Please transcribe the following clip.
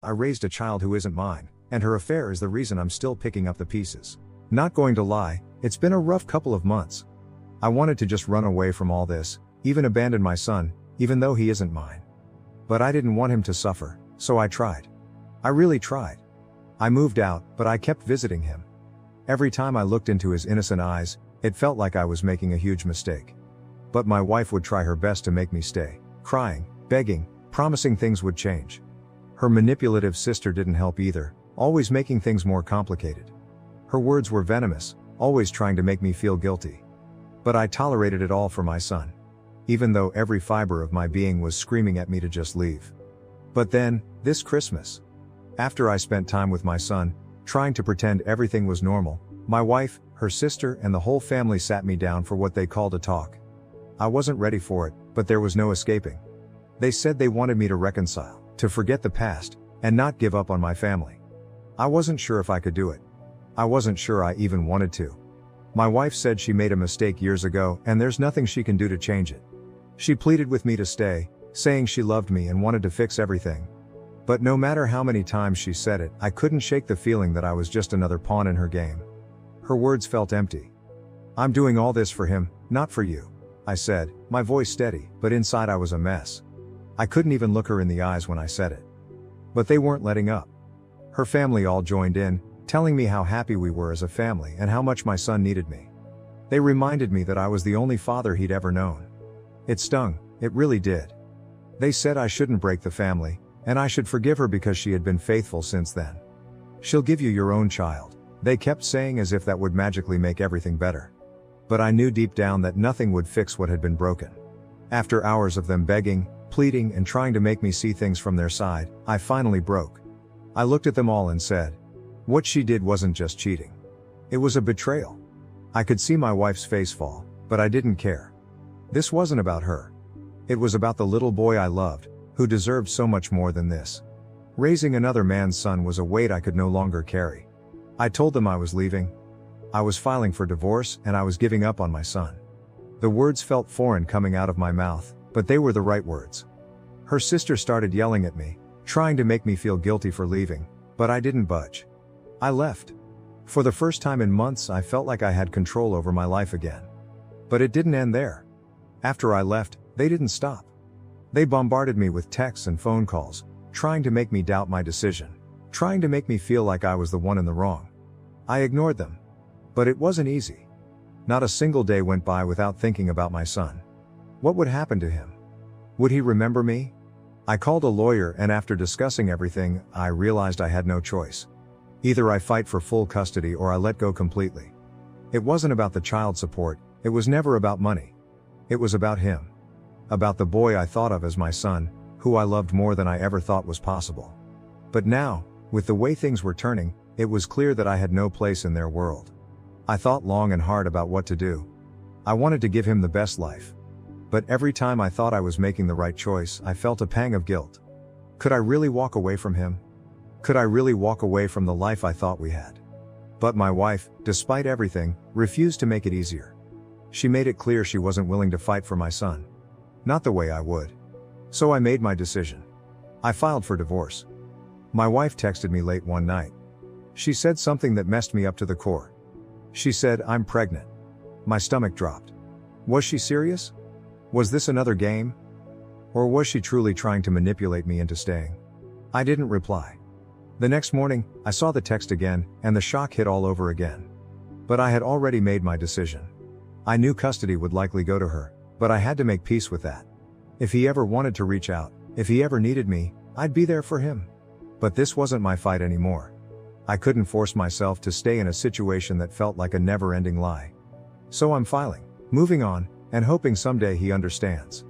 I raised a child who isn't mine, and her affair is the reason I'm still picking up the pieces. Not going to lie, it's been a rough couple of months. I wanted to just run away from all this, even abandon my son, even though he isn't mine. But I didn't want him to suffer, so I tried. I really tried. I moved out, but I kept visiting him. Every time I looked into his innocent eyes, it felt like I was making a huge mistake. But my wife would try her best to make me stay, crying, begging, promising things would change. Her manipulative sister didn't help either, always making things more complicated. Her words were venomous, always trying to make me feel guilty. But I tolerated it all for my son. Even though every fiber of my being was screaming at me to just leave. But then, this Christmas, after I spent time with my son, trying to pretend everything was normal, my wife, her sister, and the whole family sat me down for what they called a talk. I wasn't ready for it, but there was no escaping. They said they wanted me to reconcile, to forget the past, and not give up on my family. I wasn't sure if I could do it. I wasn't sure I even wanted to. My wife said she made a mistake years ago and there's nothing she can do to change it. She pleaded with me to stay, saying she loved me and wanted to fix everything. But no matter how many times she said it, I couldn't shake the feeling that I was just another pawn in her game. Her words felt empty. "I'm doing all this for him, not for you," I said, my voice steady, but inside I was a mess. I couldn't even look her in the eyes when I said it. But they weren't letting up. Her family all joined in, telling me how happy we were as a family and how much my son needed me. They reminded me that I was the only father he'd ever known. It stung, it really did. They said I shouldn't break the family, and I should forgive her because she had been faithful since then. "She'll give you your own child," they kept saying, as if that would magically make everything better. But I knew deep down that nothing would fix what had been broken. After hours of them begging, pleading, and trying to make me see things from their side, I finally broke. I looked at them all and said, what she did wasn't just cheating. It was a betrayal. I could see my wife's face fall, but I didn't care. This wasn't about her. It was about the little boy I loved, who deserved so much more than this. Raising another man's son was a weight I could no longer carry. I told them I was leaving. I was filing for divorce and I was giving up on my son. The words felt foreign coming out of my mouth, but they were the right words. Her sister started yelling at me, trying to make me feel guilty for leaving, but I didn't budge. I left. For the first time in months, I felt like I had control over my life again. But it didn't end there. After I left, they didn't stop. They bombarded me with texts and phone calls, trying to make me doubt my decision, trying to make me feel like I was the one in the wrong. I ignored them. But it wasn't easy. Not a single day went by without thinking about my son. What would happen to him? Would he remember me? I called a lawyer, and after discussing everything, I realized I had no choice. Either I fight for full custody or I let go completely. It wasn't about the child support, it was never about money. It was about him. About the boy I thought of as my son, who I loved more than I ever thought was possible. But now, with the way things were turning, it was clear that I had no place in their world. I thought long and hard about what to do. I wanted to give him the best life. But every time I thought I was making the right choice, I felt a pang of guilt. Could I really walk away from him? Could I really walk away from the life I thought we had? But my wife, despite everything, refused to make it easier. She made it clear she wasn't willing to fight for my son. Not the way I would. So I made my decision. I filed for divorce. My wife texted me late one night. She said something that messed me up to the core. She said, "I'm pregnant." My stomach dropped. Was she serious? Was this another game? Or was she truly trying to manipulate me into staying? I didn't reply. The next morning, I saw the text again, and the shock hit all over again. But I had already made my decision. I knew custody would likely go to her, but I had to make peace with that. If he ever wanted to reach out, if he ever needed me, I'd be there for him. But this wasn't my fight anymore. I couldn't force myself to stay in a situation that felt like a never-ending lie. So I'm filing, moving on, and hoping someday he understands.